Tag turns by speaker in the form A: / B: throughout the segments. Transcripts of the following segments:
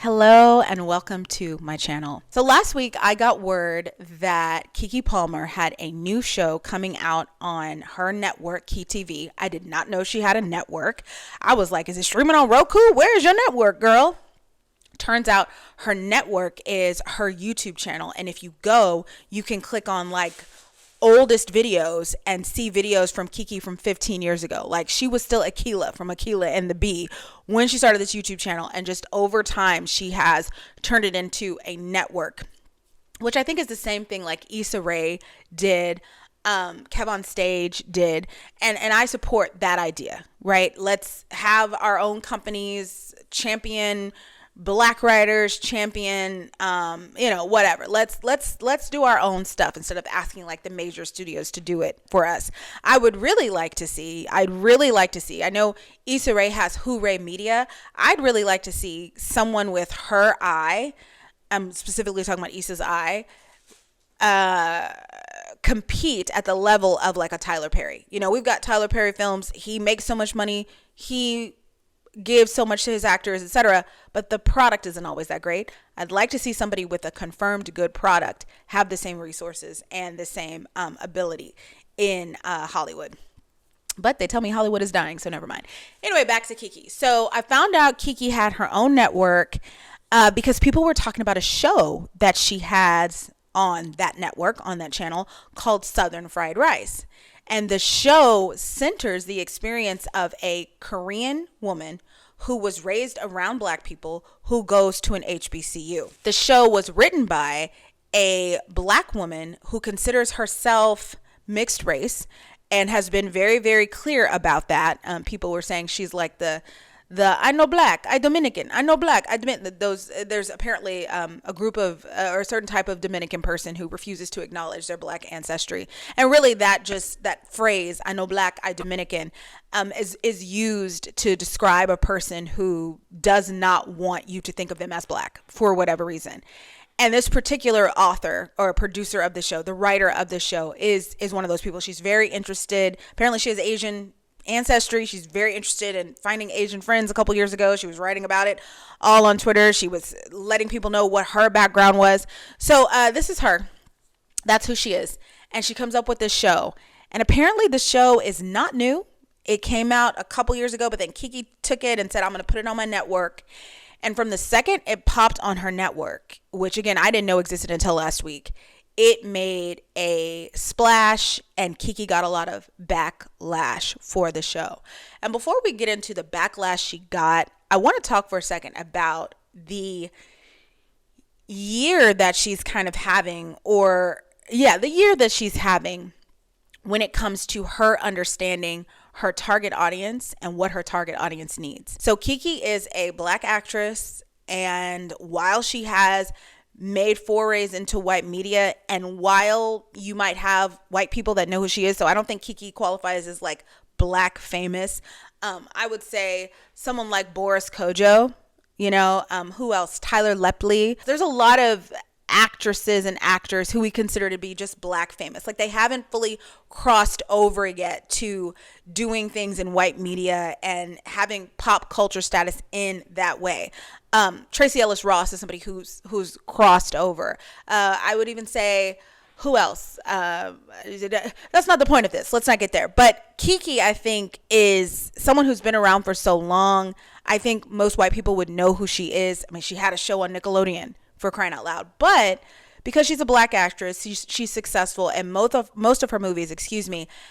A: Hello and welcome to my channel. So last week I got word that Keke Palmer had a new show coming out on her network, KTV. I did not know she had a network. I was like, is it streaming on Roku? Where's your network, girl? Turns out her network is her YouTube channel. And if you go, you can click on like oldest videos and see videos from Keke from 15 years ago. Like she was still Akila from Akila and the Bee when she started this YouTube channel, and just over time she has turned it into a network, which I think is the same thing like Issa Rae did, Kev on Stage did, and I support that idea, right? Let's have our own companies, champion Black writers, champion whatever. Let's do our own stuff instead of asking like the major studios to do it for us. I'd really like to see, I know Issa Rae has Hooray Media. I'd really like to see someone with her eye, I'm specifically talking about Issa's eye, compete at the level of like a Tyler Perry. You know, we've got Tyler Perry films. He makes so much money. He gives so much to his actors, etc., but the product isn't always that great. I'd like to see somebody with a confirmed good product have the same resources and the same ability in Hollywood. But they tell me Hollywood is dying, so never mind. Anyway, back to Keke. So I found out Keke had her own network because people were talking about a show that she has on that network, on that channel, called Southern Fried Rice. And the show centers the experience of a Korean woman who was raised around Black people who goes to an HBCU. The show was written by a Black woman who considers herself mixed race and has been very, very clear about that. People were saying she's like the I know Black, I Dominican, I know Black, I Dominican. There's apparently a group of or a certain type of Dominican person who refuses to acknowledge their Black ancestry, and really that phrase, I know Black, I Dominican, is used to describe a person who does not want you to think of them as Black for whatever reason. And this particular author or producer of the show, the writer of the show, is one of those people. She's very interested. Apparently, she has Asian ancestry. She's very interested in finding Asian friends. A couple years ago, she was writing about it all on Twitter. She was letting people know what her background was. So this is her. That's who she is. And she comes up with this show. And apparently the show is not new. It came out a couple years ago, but then Keke took it and said, I'm going to put it on my network. And from the second it popped on her network, which again, I didn't know existed until last week, it made a splash, and Keke got a lot of backlash for the show. And before we get into the backlash she got, I want to talk for a second about the year that she's kind of having, the year that she's having when it comes to her understanding her target audience and what her target audience needs. So Keke is a Black actress, and while she has made forays into white media, and while you might have white people that know who she is, so I don't think Keke qualifies as like Black famous. I would say someone like Boris Kojo, who else? Tyler Lepley. There's a lot of actresses and actors who we consider to be just Black famous. Like they haven't fully crossed over yet to doing things in white media and having pop culture status in that way. Tracee Ellis Ross is somebody who's crossed over. I would even say, who else? That's not the point of this. Let's not get there. But Keke, I think, is someone who's been around for so long. I think most white people would know who she is. I mean, she had a show on Nickelodeon, for crying out loud. But because she's a Black actress, she's successful, and most of her movies,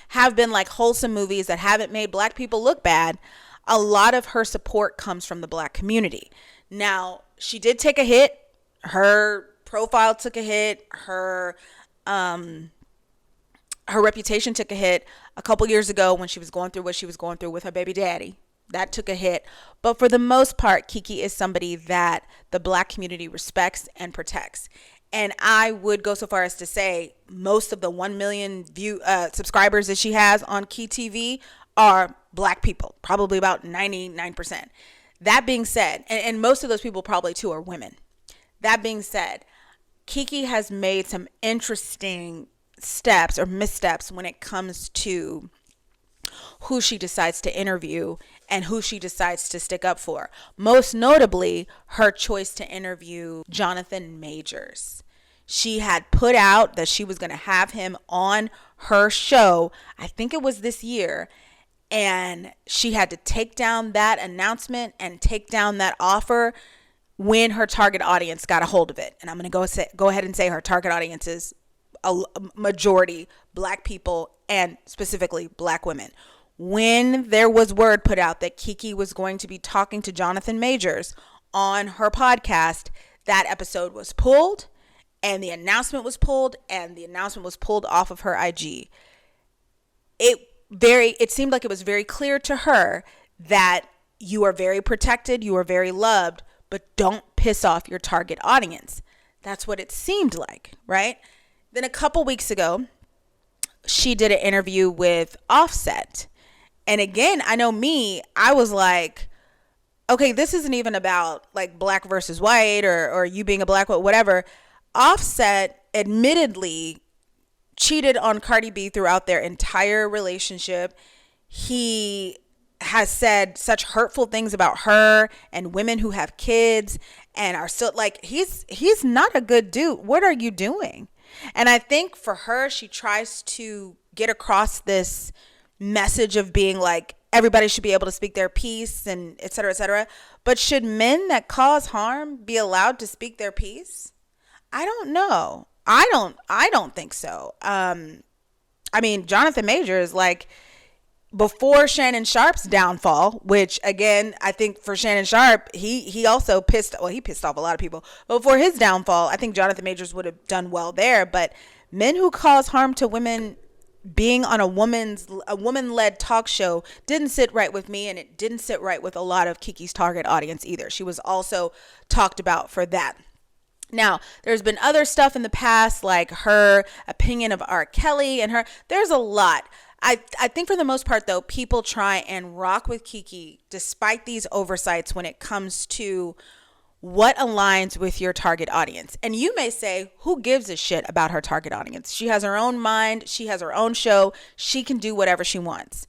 A: have been like wholesome movies that haven't made Black people look bad. A lot of her support comes from the Black community. Now, she did take a hit. Her profile took a hit. Her reputation took a hit a couple years ago when she was going through what she was going through with her baby daddy. That took a hit. But for the most part, Keke is somebody that the Black community respects and protects. And I would go so far as to say most of the 1 million subscribers that she has on KTV are Black people, probably about 99%. That being said, and most of those people probably too are women. That being said, Keke has made some interesting steps or missteps when it comes to who she decides to interview and who she decides to stick up for. Most notably, her choice to interview Jonathan Majors. She had put out that she was going to have him on her show. I think it was this year. And she had to take down that announcement and take down that offer when her target audience got a hold of it. And I'm going to go ahead and say her target audience is a majority Black people and specifically Black women. When there was word put out that Keke was going to be talking to Jonathan Majors on her podcast, that episode was pulled and the announcement was pulled off of her IG. It seemed like it was very clear to her that you are very protected, you are very loved, but don't piss off your target audience. That's what it seemed like, right? Then a couple weeks ago, she did an interview with Offset. And again, I know me, I was like, okay, this isn't even about like Black versus white or you being a Black, whatever. Offset admittedly cheated on Cardi B throughout their entire relationship. He has said such hurtful things about her and women who have kids and are still like, he's not a good dude. What are you doing? And I think for her, she tries to get across this message of being like, everybody should be able to speak their piece and et cetera, et cetera. But should men that cause harm be allowed to speak their piece? I don't know. I don't think so. I mean, Jonathan Majors, like, before Shannon Sharp's downfall, which again, I think for Shannon Sharp, he also pissed off a lot of people. But before his downfall, I think Jonathan Majors would have done well there. But men who cause harm to women being on a woman-led talk show didn't sit right with me, and it didn't sit right with a lot of Keke's target audience either. She was also talked about for that. Now, there's been other stuff in the past, like her opinion of R. Kelly and there's a lot. I think for the most part, though, people try and rock with Keke despite these oversights when it comes to what aligns with your target audience. And you may say, who gives a shit about her target audience? She has her own mind. She has her own show. She can do whatever she wants.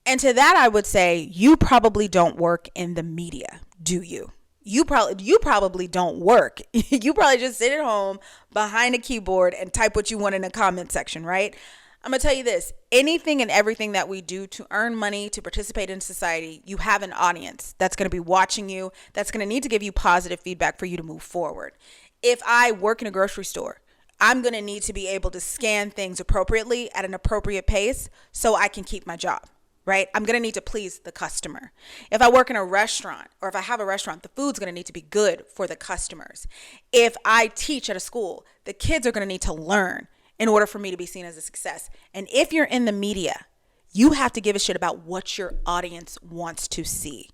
A: And to that, I would say, you probably don't work in the media, do you? You probably don't work. You probably just sit at home behind a keyboard and type what you want in the comment section, right? I'm going to tell you this. Anything and everything that we do to earn money, to participate in society, you have an audience that's going to be watching you, that's going to need to give you positive feedback for you to move forward. If I work in a grocery store, I'm going to need to be able to scan things appropriately at an appropriate pace so I can keep my job. Right? I'm going to need to please the customer. If I work in a restaurant or if I have a restaurant, the food's going to need to be good for the customers. If I teach at a school, the kids are going to need to learn in order for me to be seen as a success. And if you're in the media, you have to give a shit about what your audience wants to see.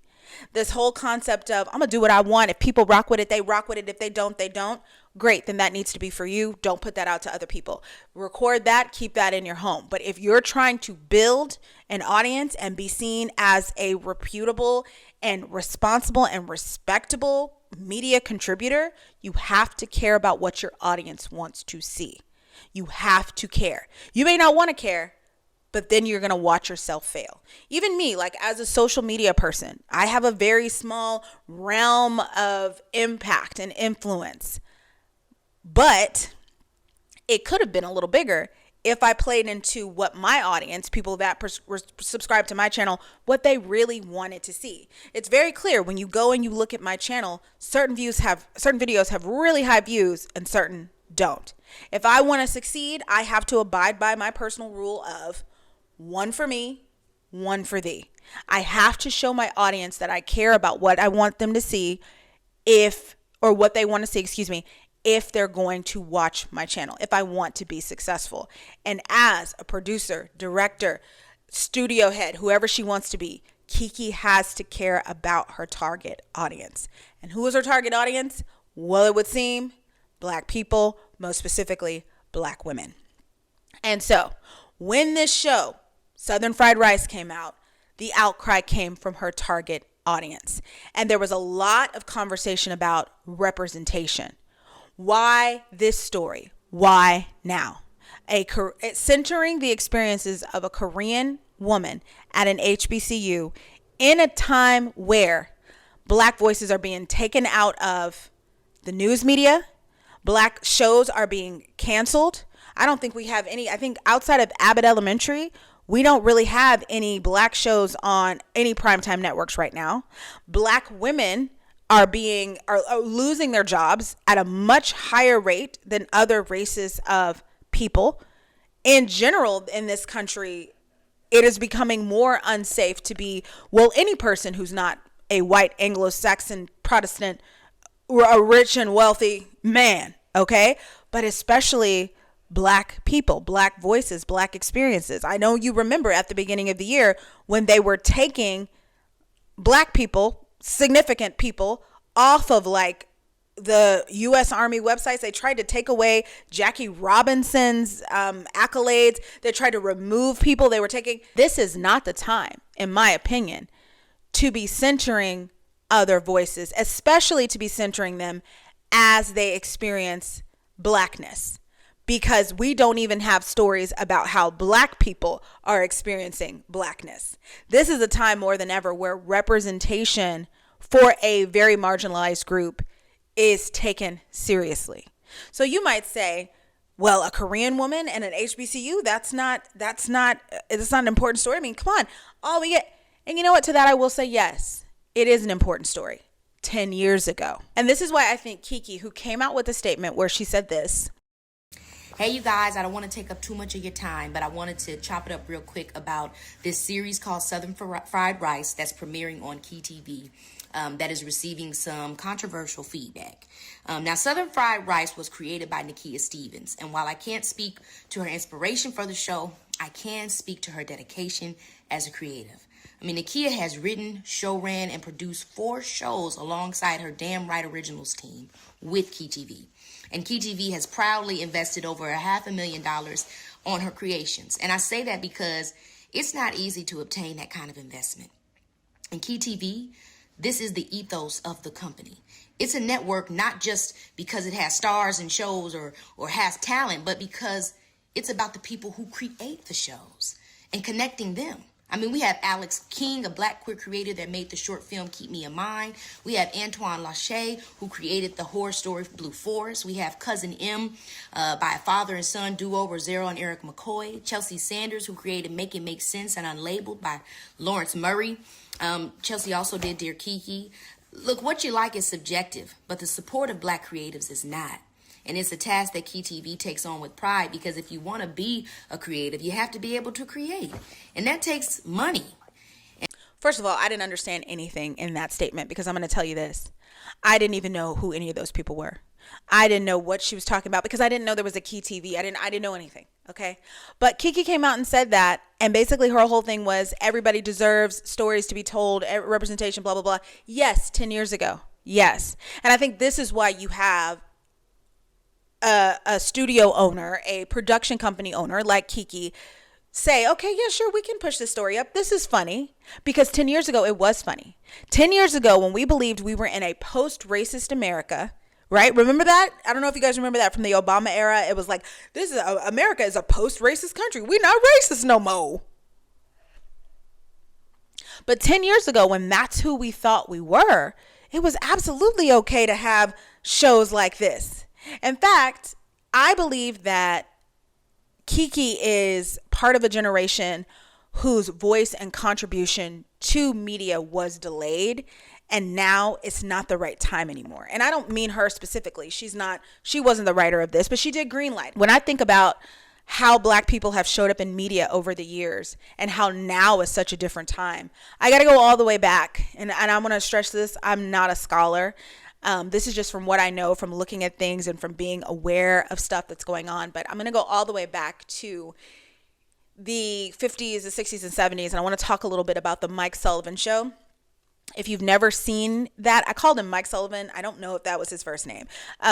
A: This whole concept of, I'm going to do what I want. If people rock with it, they rock with it. If they don't, they don't. Great, then that needs to be for you. Don't put that out to other people. Record that, keep that in your home. But if you're trying to build an audience and be seen as a reputable and responsible and respectable media contributor, you have to care about what your audience wants to see. You have to care. You may not want to care, but then you're going to watch yourself fail. Even me, like as a social media person, I have a very small realm of impact and influence. But it could have been a little bigger if I played into what my audience, people that subscribe to my channel, what they really wanted to see. It's very clear when you go and you look at my channel, certain videos have really high views and certain don't. If I want to succeed, I have to abide by my personal rule of one for me, one for thee. I have to show my audience that I care about what I want them to see what they want to see, if they're going to watch my channel, if I want to be successful. And as a producer, director, studio head, whoever she wants to be, Keke has to care about her target audience. And who is her target audience? Well, it would seem Black people, most specifically Black women. And so when this show, Southern Fried Rice, came out, the outcry came from her target audience. And there was a lot of conversation about representation. Why this story? Why now? Centering the experiences of a Korean woman at an HBCU in a time where black voices are being taken out of the news media, black shows are being canceled. I don't think we have any. I think outside of Abbott Elementary, we don't really have any black shows on any primetime networks right now. Black women are losing their jobs at a much higher rate than other races of people. In general, in this country, it is becoming more unsafe to be, well, any person who's not a white Anglo-Saxon Protestant or a rich and wealthy man, okay? But especially black people, black voices, black experiences. I know you remember at the beginning of the year when they were taking black people, significant people, off of like the U.S. Army websites. They tried to take away Jackie Robinson's accolades. They tried to remove people they were taking. This is not the time, in my opinion, to be centering other voices, especially to be centering them as they experience blackness, because we don't even have stories about how black people are experiencing blackness. This is a time more than ever where representation for a very marginalized group is taken seriously. So you might say, well, a Korean woman and an HBCU, it's not an important story. I mean, come on, all we get. And you know what? To that, I will say, yes, it is an important story 10 years ago. And this is why I think Keke, who came out with a statement where she said this.
B: Hey, you guys, I don't want to take up too much of your time, but I wanted to chop it up real quick about this series called Southern Fried Rice that's premiering on KTV. That is receiving some controversial feedback. Now, Southern Fried Rice was created by Nakia Stevens, and while I can't speak to her inspiration for the show, I can speak to her dedication as a creative. I mean, Nakia has written, show-ran, and produced 4 shows alongside her Damn Right Originals team with KTV. And KTV has proudly invested over $500,000 on her creations. And I say that because it's not easy to obtain that kind of investment. And KTV, this is the ethos of the company. It's a network not just because it has stars and shows or has talent, but because it's about the people who create the shows and connecting them. I mean, we have Alex King, a black queer creator that made the short film Keep Me in Mind. We have Antoine Lachey, who created the horror story Blue Forest. We have Cousin M by a father and son duo, Rosero and Eric McCoy. Chelsea Sanders, who created Make It Make Sense and Unlabeled by Lawrence Murray. Chelsea also did Dear Keke. Look, what you like is subjective, but the support of black creatives is not. And it's a task that KTV takes on with pride, because if you want to be a creative, you have to be able to create. And that takes money.
A: First of all, I didn't understand anything in that statement, because I'm going to tell you this. I didn't even know who any of those people were. I didn't know what she was talking about, because I didn't know there was a KTV. I didn't know anything. Okay. But Keke came out and said that. And basically her whole thing was everybody deserves stories to be told, representation, blah, blah, blah. Yes. 10 years ago. Yes. And I think this is why you have a studio owner, a production company owner like Keke say, okay, yeah, sure, we can push this story up. This is funny. Because 10 years ago, it was funny. 10 years ago, when we believed we were in a post-racist America, right? Remember that? I don't know if you guys remember that from the Obama era. It was like, America is a post-racist country. We're not racist no more. But 10 years ago, when that's who we thought we were, it was absolutely okay to have shows like this. In fact, I believe that Keke is part of a generation whose voice and contribution to media was delayed, and now it's not the right time anymore. And I don't mean her specifically. She wasn't the writer of this, but she did greenlight. When I think about how black people have showed up in media over the years and how now is such a different time, I got to go all the way back. And I want to stress this. I'm not a scholar. This is just from what I know from looking at things and from being aware of stuff that's going on. But I'm going to go all the way back to the 50s, the 60s, and 70s. And I want to talk a little bit about the Mike Sullivan Show. If you've never seen that, I called him Mike Sullivan. I don't know if that was his first name.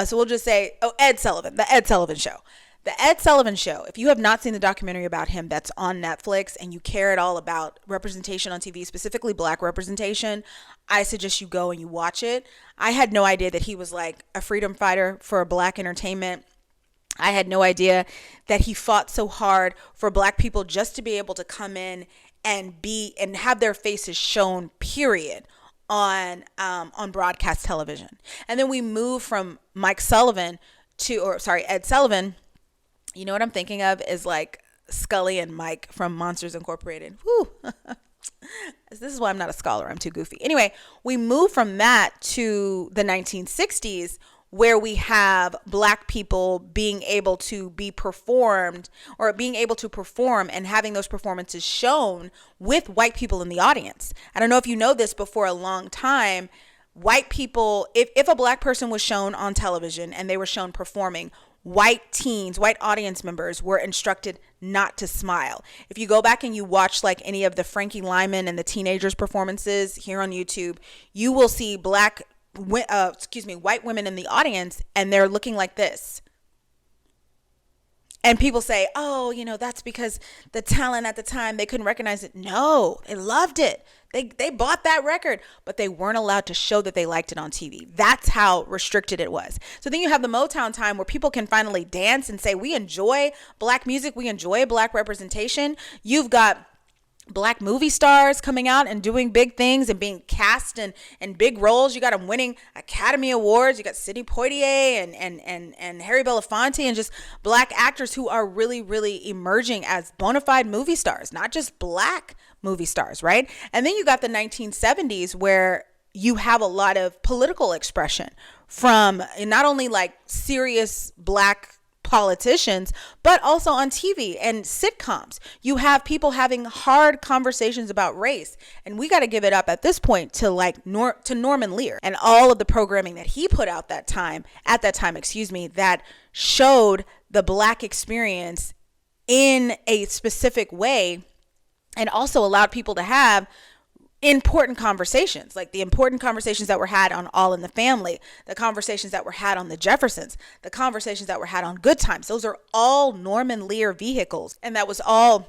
A: So we'll just say, Ed Sullivan, the Ed Sullivan Show. The Ed Sullivan Show, if you have not seen the documentary about him that's on Netflix and you care at all about representation on TV, specifically black representation, I suggest you go and you watch it. I had no idea that he was like a freedom fighter for black entertainment. I had no idea that he fought so hard for black people just to be able to come in and have their faces shown, period, on broadcast television. And then we move from Ed Sullivan. You know what I'm thinking of is like Scully and Mike from Monsters Incorporated. Woo. This is why I'm not a scholar. I'm too goofy. Anyway, we move from that to the 1960s, where we have Black people being able to be performed, or being able to perform and having those performances shown with white people in the audience. I don't know if you know this, but for a long time, white people, if a Black person was shown on television and they were shown performing, white teens, white audience members were instructed not to smile. If you go back and you watch like any of the Frankie Lyman and the teenagers performances here on YouTube, you will see white women in the audience, and they're looking like this. And people say, oh, that's because the talent at the time, they couldn't recognize it. No, they loved it. They bought that record, but they weren't allowed to show that they liked it on TV. That's how restricted it was. So then you have the Motown time, where people can finally dance and say, we enjoy Black music. We enjoy Black representation. You've got Black movie stars coming out and doing big things and being cast in big roles. You got them winning Academy Awards. You got Sidney Poitier and Harry Belafonte, and just Black actors who are really, really emerging as bona fide movie stars, not just Black movie stars, right? And then you got the 1970s, where you have a lot of political expression from not only like serious Black politicians, but also on TV and sitcoms. You have people having hard conversations about race, and we got to give it up at this point to to Norman Lear and all of the programming that he put out at that time, that showed the Black experience in a specific way, and also allowed people to have important conversations, like the important conversations that were had on All in the Family, the conversations that were had on The Jeffersons, the conversations that were had on Good Times. Those are all Norman Lear vehicles. And that was all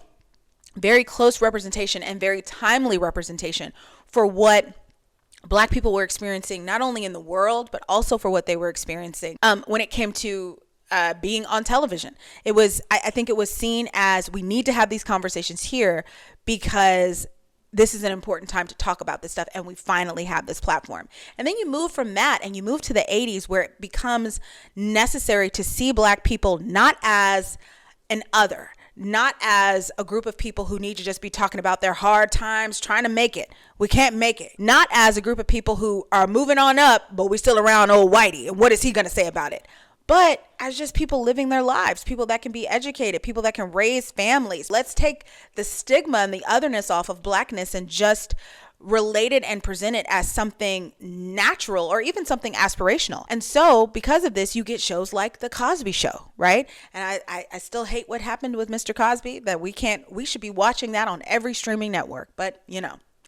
A: very close representation and very timely representation for what Black people were experiencing, not only in the world, but also for what they were experiencing when it came to being on television. It was, I think it was seen as, we need to have these conversations here because this is an important time to talk about this stuff, and we finally have this platform. And then you move from that and you move to the 80s, where it becomes necessary to see Black people not as an other, not as a group of people who need to just be talking about their hard times, trying to make it. We can't make it. Not as a group of people who are moving on up, but we still around old Whitey, and what is he going to say about it? But as just people living their lives, people that can be educated, people that can raise families. Let's take the stigma and the otherness off of Blackness and just relate it and present it as something natural or even something aspirational. And so because of this, you get shows like The Cosby Show, right? And I still hate what happened with Mr. Cosby, that we should be watching that on every streaming network, but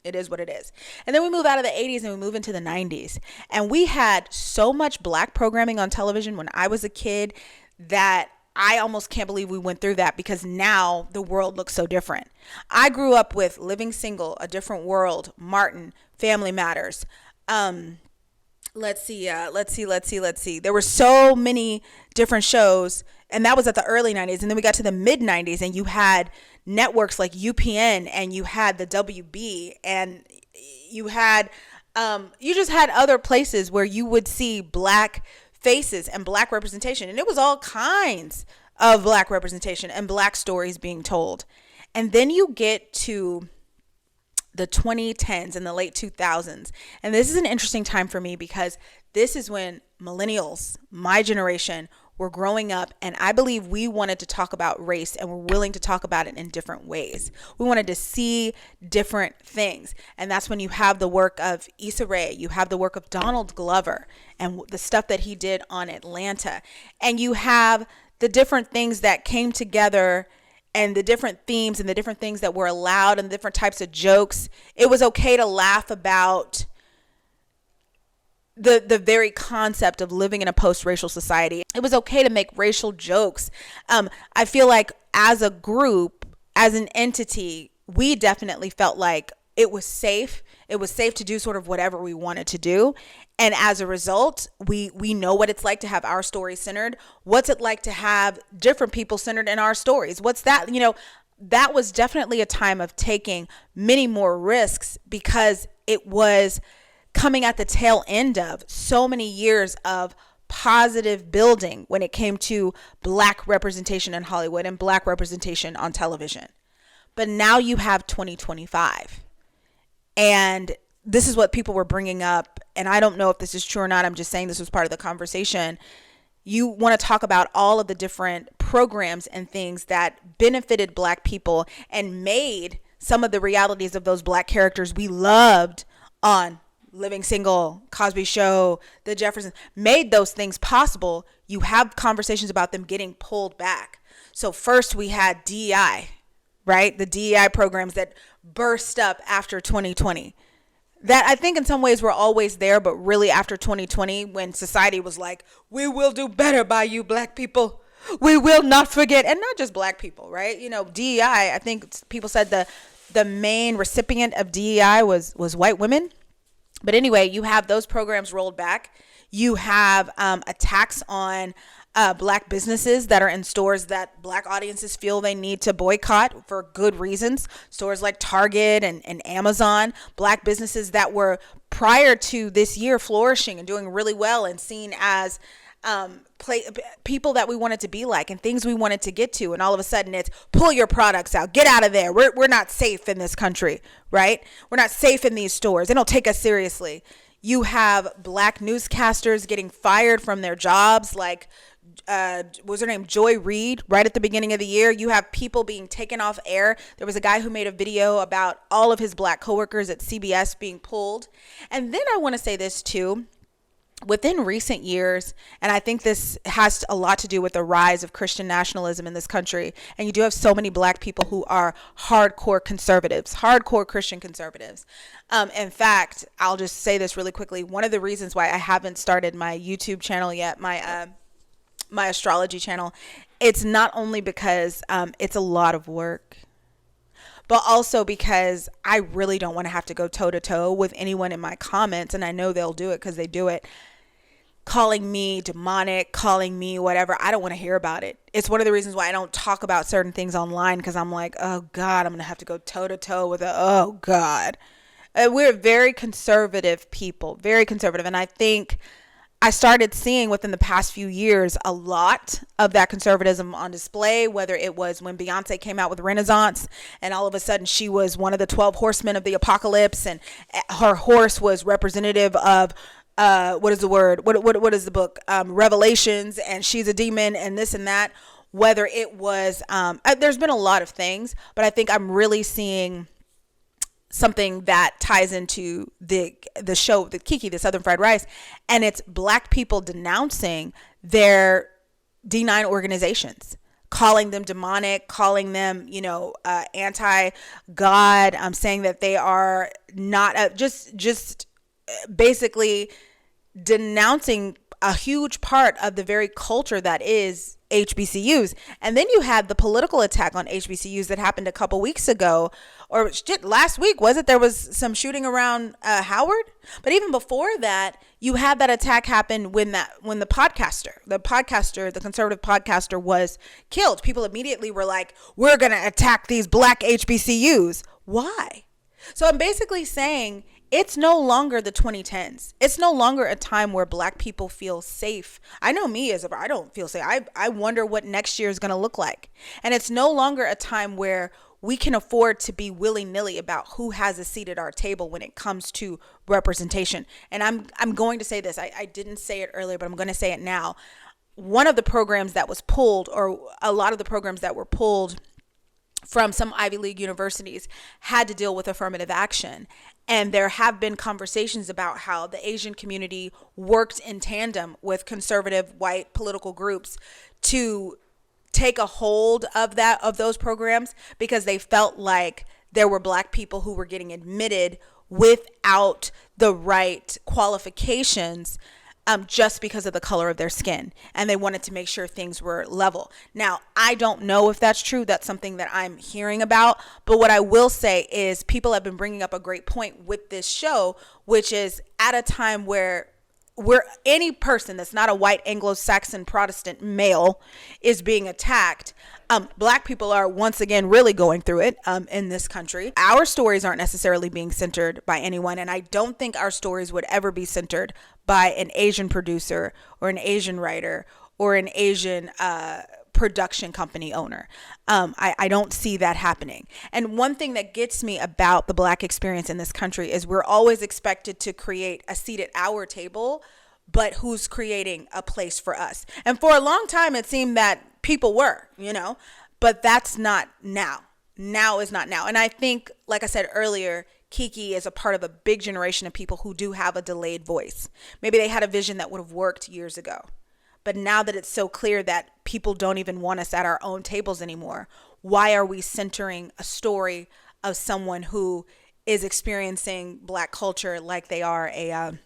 A: it is what it is. And then we move out of the 80s and we move into the 90s. And we had so much Black programming on television when I was a kid that I almost can't believe we went through that, because now the world looks so different. I grew up with Living Single, A Different World, Martin, Family Matters. Let's see. There were so many different shows, and that was at the early 90s. And then we got to the mid 90s, and you had networks like UPN, and you had the WB, and you had you just had other places where you would see Black faces and Black representation, and it was all kinds of Black representation and Black stories being told. And then you get to the 2010s and the late 2000s, and this is an interesting time for me, because this is when millennials, my generation, were growing up, and I believe we wanted to talk about race, and were willing to talk about it in different ways. We wanted to see different things, and that's when you have the work of Issa Rae, you have the work of Donald Glover, and the stuff that he did on Atlanta, and you have the different things that came together, and the different themes and the different things that were allowed, and the different types of jokes. It was okay to laugh about the very concept of living in a post-racial society. It was okay to make racial jokes. I feel like as a group, as an entity, we definitely felt like it was safe. It was safe to do sort of whatever we wanted to do. And as a result, we know what it's like to have our stories centered. What's it like to have different people centered in our stories? What's that? that was definitely a time of taking many more risks because it was coming at the tail end of so many years of positive building when it came to black representation in Hollywood and black representation on television. But now you have 2025. And this is what people were bringing up. And I don't know if this is true or not. I'm just saying this was part of the conversation. You want to talk about all of the different programs and things that benefited black people and made some of the realities of those black characters we loved on Living Single, Cosby Show, The Jeffersons, made those things possible. You have conversations about them getting pulled back. So first we had DEI, right? The DEI programs that burst up after 2020. That I think in some ways were always there, but really after 2020, when society was like, we will do better by you black people. We will not forget. And not just black people, right? You know, DEI, I think people said the main recipient of DEI was white women. But anyway, you have those programs rolled back. You have attacks on black businesses that are in stores that black audiences feel they need to boycott for good reasons. Stores like Target and Amazon, black businesses that were prior to this year flourishing and doing really well and seen as people that we wanted to be like and things we wanted to get to. And all of a sudden it's pull your products out, get out of there. We're not safe in this country, right? We're not safe in these stores. They don't take us seriously. You have black newscasters getting fired from their jobs, like what was her name? Joy Reid, right at the beginning of the year. You have people being taken off air. There was a guy who made a video about all of his black coworkers at CBS being pulled. And then I want to say this too. Within recent years, and I think this has a lot to do with the rise of Christian nationalism in this country, and you do have so many black people who are hardcore conservatives, hardcore Christian conservatives. In fact, I'll just say this really quickly. One of the reasons why I haven't started my YouTube channel yet, my astrology channel, it's not only because it's a lot of work, but also because I really don't want to have to go toe to toe with anyone in my comments. And I know they'll do it because they do it, calling me demonic, calling me whatever. I don't want to hear about it. It's one of the reasons why I don't talk about certain things online, because I'm like, oh God, I'm going to have to go toe to toe with it. Oh God. We're very conservative people, very conservative. And I think I started seeing within the past few years a lot of that conservatism on display, whether it was when Beyonce came out with Renaissance and all of a sudden she was one of the 12 horsemen of the apocalypse and her horse was representative of what is the word? What is the book? Revelations, and she's a demon and this and that. Whether it was, there's been a lot of things, but I think I'm really seeing something that ties into the show, the Keke, the Southern Fried Rice, and it's black people denouncing their D9 organizations, calling them demonic, calling them, anti-God, saying that they are not, just basically denouncing a huge part of the very culture that is HBCUs. And then you had the political attack on HBCUs that happened a couple weeks ago, or last week, was it? There was some shooting around Howard. But even before that, you had that attack happen when the conservative podcaster was killed. People immediately were like, we're going to attack these black HBCUs. Why? So I'm basically saying it's no longer the 2010s. It's no longer a time where black people feel safe. I know me I don't feel safe. I wonder what next year is going to look like. And it's no longer a time where we can afford to be willy-nilly about who has a seat at our table when it comes to representation. And I'm going to say this. I didn't say it earlier, but I'm going to say it now. One of the programs that was pulled, or a lot of the programs that were pulled from some Ivy League universities, had to deal with affirmative action. And there have been conversations about how the Asian community worked in tandem with conservative white political groups to take a hold of those programs, because they felt like there were black people who were getting admitted without the right qualifications, just because of the color of their skin. And they wanted to make sure things were level. Now, I don't know if that's true. That's something that I'm hearing about. But what I will say is people have been bringing up a great point with this show, which is at a time where where any person that's not a white Anglo-Saxon Protestant male is being attacked. Black people are once again really going through it in this country. Our stories aren't necessarily being centered by anyone, and I don't think our stories would ever be centered by an Asian producer or an Asian writer or an Asian production company owner. I don't see that happening. And one thing that gets me about the Black experience in this country is we're always expected to create a seat at our table, but who's creating a place for us? And for a long time, it seemed that people were, but that's not now. Now is not now. And I think, like I said earlier, Keke is a part of a big generation of people who do have a delayed voice. Maybe they had a vision that would have worked years ago. But now that it's so clear that people don't even want us at our own tables anymore, why are we centering a story of someone who is experiencing Black culture like they are a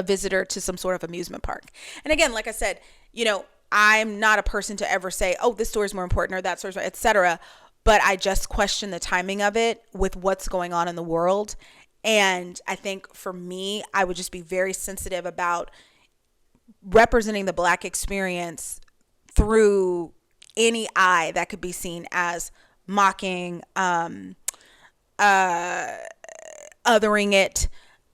A: visitor to some sort of amusement park? And again, like I said, I'm not a person to ever say, oh, this story is more important or that story, etc. But I just question the timing of it with what's going on in the world. And I think for me, I would just be very sensitive about representing the Black experience through any eye that could be seen as mocking, othering it.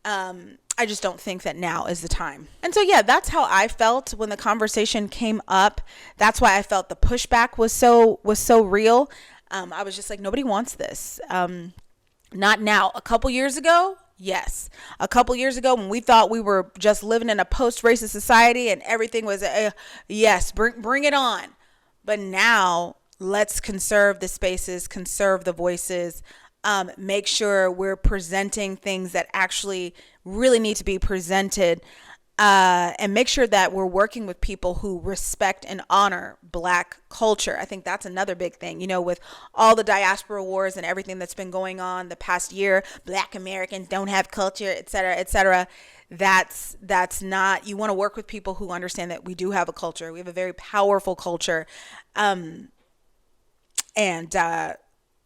A: I just don't think that now is the time. And so, yeah, that's how I felt when the conversation came up. That's why I felt the pushback was so real. I was just like, nobody wants this. Not now. A couple years ago, yes. A couple years ago, when we thought we were just living in a post-racist society and everything was, yes, bring it on. But now, let's conserve the spaces, conserve the voices, make sure we're presenting things that actually really need to be presented, and make sure that we're working with people who respect and honor Black culture. I think that's another big thing, with all the diaspora wars and everything that's been going on the past year. Black Americans don't have culture, et cetera, et cetera. That's not, you want to work with people who understand that we do have a culture. We have a very powerful culture. And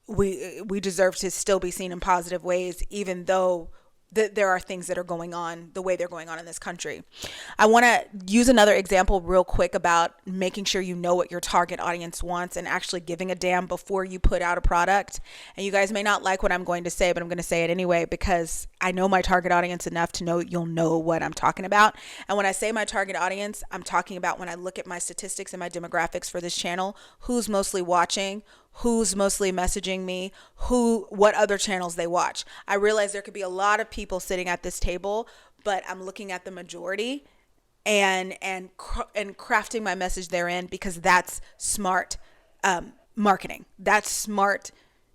A: we deserve to still be seen in positive ways, even though there are things that are going on the way they're going on in this country. I want to use another example real quick about making sure you know what your target audience wants and actually giving a damn before you put out a product. And you guys may not like what I'm going to say, but I'm going to say it anyway because I know my target audience enough to know you'll know what I'm talking about. And when I say my target audience, I'm talking about when I look at my statistics and my demographics for this channel, who's mostly watching, who's mostly messaging me, what other channels they watch. I realize there could be a lot of people sitting at this table, but I'm looking at the majority and crafting my message therein because that's smart marketing. That's smart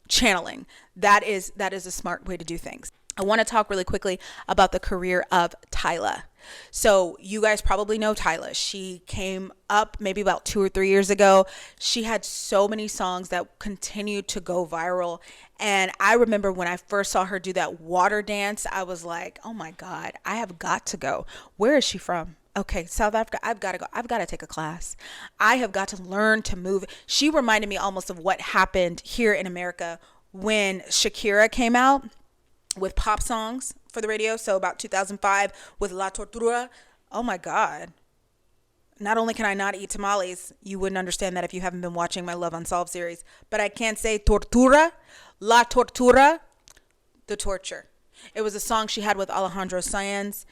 A: channeling. That is a smart way to do things. I want to talk really quickly about the career of Tyla. So you guys probably know Tyla. She came up maybe about 2 or 3 years ago. She had so many songs that continued to go viral. And I remember when I first saw her do that water dance, I was like, oh my God, I have got to go. Where is she from? Okay, South Africa. I've got to go. I've got to take a class. I have got to learn to move. She reminded me almost of what happened here in America when Shakira came out with pop songs for the radio. So about 2005 with La Tortura. Oh my God. Not only can I not eat tamales, you wouldn't understand that if you haven't been watching my Love Unsolved series, but I can't say tortura, La Tortura, the torture. It was a song she had with Alejandro Sanz.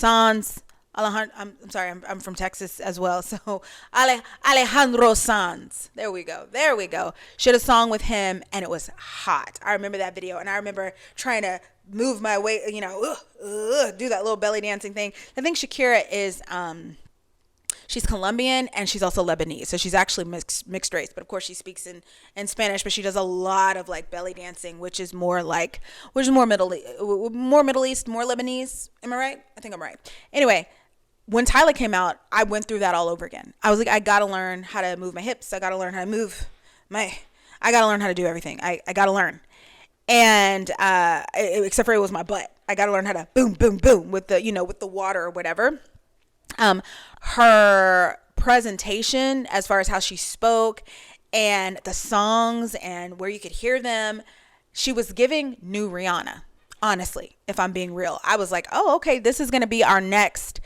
A: I'm sorry, I'm from Texas as well. So Alejandro Sanz. There we go. She had a song with him and it was hot. I remember that video and I remember trying to move my weight, do that little belly dancing thing. I think Shakira is, she's Colombian and she's also Lebanese. So she's actually mixed race, but of course she speaks in Spanish, but she does a lot of like belly dancing, which is more Middle East, more Lebanese. Am I right? I think I'm right. Anyway, when Tyla came out, I went through that all over again. I was like, I got to learn how to move my hips. I got to learn how to I got to learn how to do everything. I got to learn. And, except for it was my butt. I got to learn how to boom, boom, boom with the water or whatever. Her presentation as far as how she spoke and the songs and where you could hear them, she was giving new Rihanna. Honestly, if I'm being real, I was like, oh, okay, this is going to be our next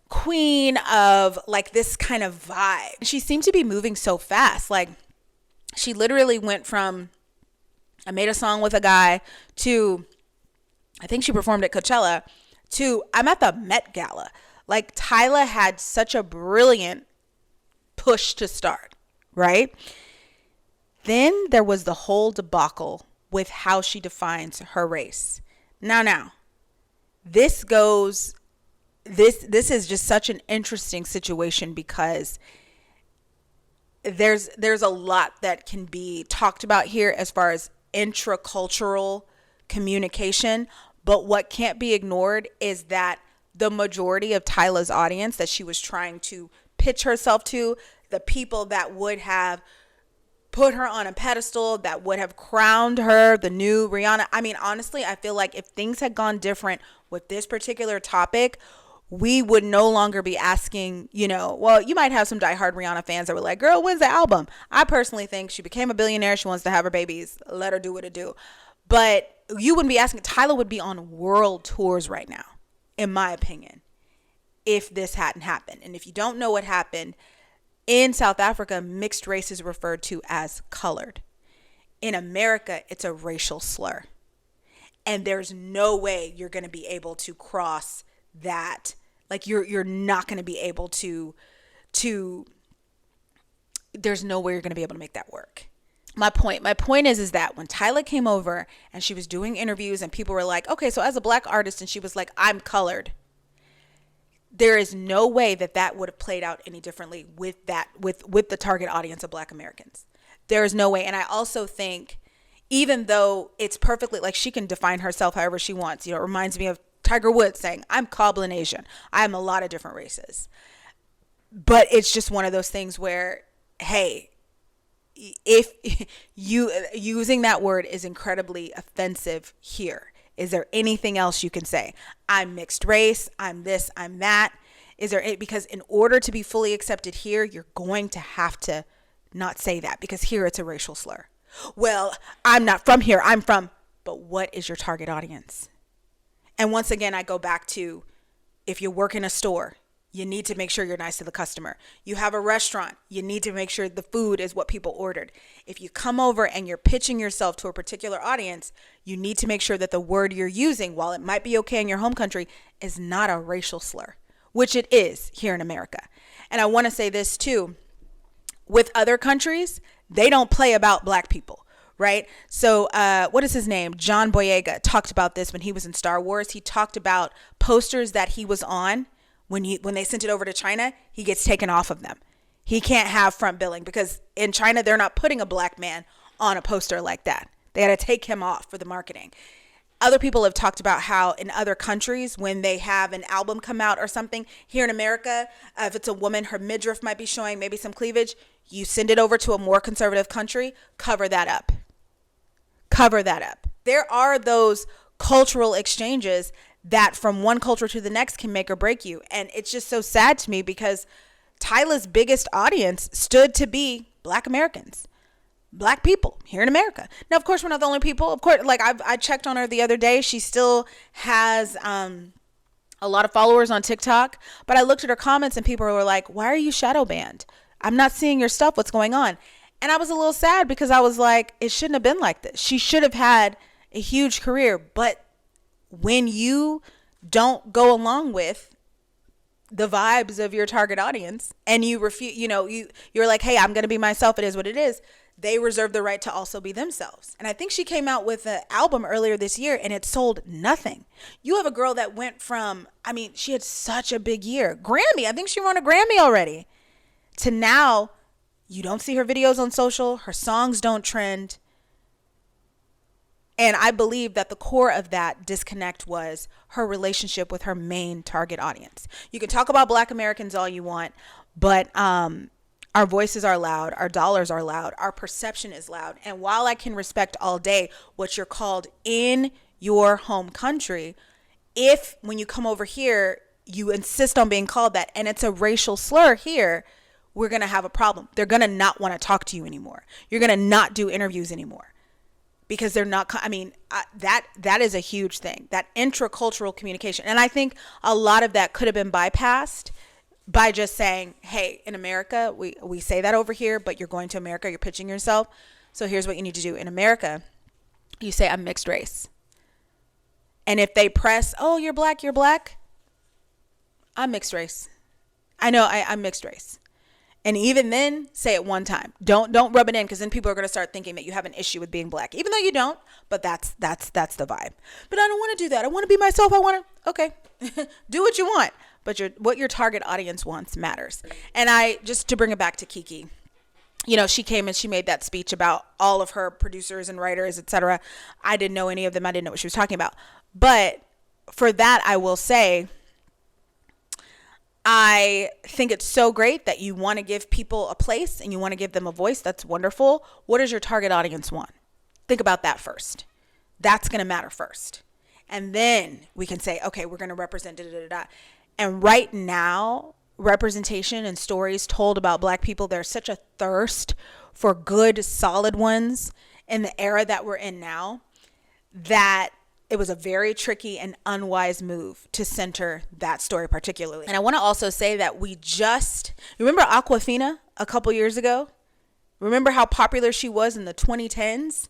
A: queen of like this kind of vibe. She seemed to be moving so fast. Like, she literally went from I made a song with a guy to I think she performed at Coachella to I'm at the Met Gala. Like, Tyla had such a brilliant push to start, right? Then there was the whole debacle with how she defines her race. Now, this goes this is just such an interesting situation because there's a lot that can be talked about here as far as intracultural communication, but what can't be ignored is that the majority of Tyla's audience that she was trying to pitch herself to, the people that would have put her on a pedestal, that would have crowned her the new Rihanna. I mean, honestly, I feel like if things had gone different with this particular topic, we would no longer be asking, well, you might have some diehard Rihanna fans that were like, girl, when's the album? I personally think she became a billionaire. She wants to have her babies. Let her do what it do. But you wouldn't be asking. Tyla would be on world tours right now, in my opinion, if this hadn't happened. And if you don't know what happened, in South Africa, mixed race is referred to as colored. In America, it's a racial slur. And there's no way you're going to be able to cross that. Like, you're not going to be able to there's no way you're going to be able to make that work. My point is that when Tyla came over and she was doing interviews and people were like, okay, so as a black artist, and she was like, I'm colored. There is no way that would have played out any differently with the target audience of Black Americans. There is no way. And I also think, even though it's perfectly, like, she can define herself however she wants, it reminds me of Tiger Woods saying, I'm Kabbalah Asian. I'm a lot of different races. But it's just one of those things where, hey, if you using that word is incredibly offensive here. Is there anything else you can say? I'm mixed race. I'm this. I'm that. Because in order to be fully accepted here, you're going to have to not say that, because here it's a racial slur. Well, I'm not from here. I'm from. But what is your target audience? And once again, I go back to, if you work in a store, you need to make sure you're nice to the customer. You have a restaurant, you need to make sure the food is what people ordered. If you come over and you're pitching yourself to a particular audience, you need to make sure that the word you're using, while it might be okay in your home country, is not a racial slur, which it is here in America. And I want to say this too, with other countries, they don't play about Black people, right? So what is his name? John Boyega talked about this when he was in Star Wars. He talked about posters that he was on. When they sent it over to China, he gets taken off of them. He can't have front billing, because in China, they're not putting a Black man on a poster like that. They had to take him off for the marketing. Other people have talked about how in other countries, when they have an album come out or something, here in America, if it's a woman, her midriff might be showing, maybe some cleavage. You send it over to a more conservative country, cover that up. Cover that up. There are those cultural exchanges that from one culture to the next can make or break you. And it's just so sad to me, because Tyla's biggest audience stood to be Black Americans, Black people here in America. Now, of course, we're not the only people. Of course, like I checked on her the other day. She still has a lot of followers on TikTok. But I looked at her comments and people were like, why are you shadow banned? I'm not seeing your stuff. What's going on? And I was a little sad, because I was like, it shouldn't have been like this. She should have had a huge career. But when you don't go along with the vibes of your target audience and you refuse, you're like, hey, I'm going to be myself. It is what it is. They reserve the right to also be themselves. And I think she came out with an album earlier this year and it sold nothing. You have a girl that went from, she had such a big year. Grammy. I think she won a Grammy already. To now, you don't see her videos on social. Her songs don't trend. And I believe that the core of that disconnect was her relationship with her main target audience. You can talk about Black Americans all you want, but our voices are loud, our dollars are loud, our perception is loud. And while I can respect all day what you're called in your home country, if when you come over here, you insist on being called that and it's a racial slur here, we're going to have a problem. They're going to not want to talk to you anymore. You're going to not do interviews anymore. because they're not, I mean, that is a huge thing, that intracultural communication. And I think a lot of that could have been bypassed by just saying, hey, in America, we say that over here, but you're going to America, you're pitching yourself. So here's what you need to do. In America, you say, I'm mixed race. And if they press, oh, you're black, I'm mixed race. I know I'm mixed race. And even then, say it one time. Don't rub it in, because then people are going to start thinking that you have an issue with being black, even though you don't. But that's the vibe. But I don't want to do that. I want to be myself. Okay, do what you want. But what your target audience wants matters. And just to bring it back to Keke, you know, she came and she made that speech about all of her producers and writers, etc. I didn't know any of them. I didn't know what she was talking about. But for that, I will say, I think it's so great that you want to give people a place and you want to give them a voice. That's wonderful. What does your target audience want? Think about that first. That's going to matter first. And then we can say, okay, we're going to represent And right now, representation and stories told about Black people, there's such a thirst for good, solid ones in the era that we're in now, that it was a very tricky and unwise move to center that story particularly. And I want to also say that remember Aquafina a couple years ago? Remember how popular she was in the 2010s?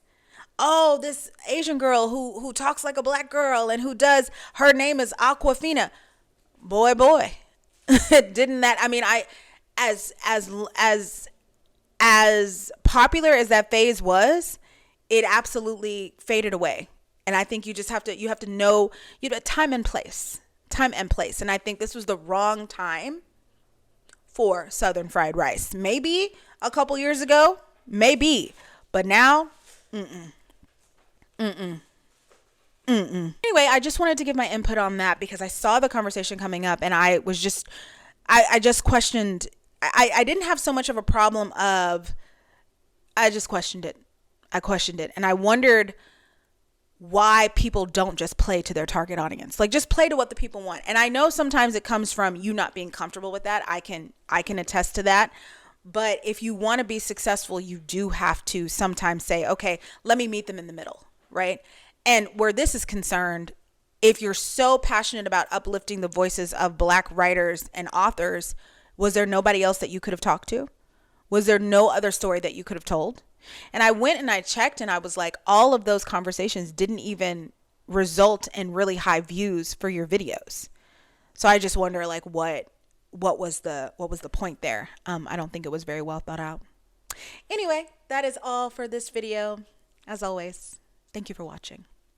A: Oh, this Asian girl who talks like a Black girl and her name is Aquafina. Boy. Didn't that, I mean, as popular as that phase was, it absolutely faded away. And I think you have to know, time and place. And I think this was the wrong time for Southern fried rice. Maybe a couple years ago, maybe, but now, Anyway, I just wanted to give my input on that because I saw the conversation coming up, and I just questioned. I didn't have so much of a problem I just questioned it. And I wondered why people don't just play to their target audience. Like, just play to what the people want. And I know sometimes it comes from you not being comfortable with that. I can attest to that. But if you want to be successful, you do have to sometimes say, okay, let me meet them in the middle, right? And where this is concerned, if you're so passionate about uplifting the voices of Black writers and authors, was there nobody else that you could have talked to? Was there no other story that you could have told? And I went and I checked, and I was like, all of those conversations didn't even result in really high views for your videos. So I just wonder, like, what was the point there? I don't think it was very well thought out. Anyway, that is all for this video. As always, thank you for watching.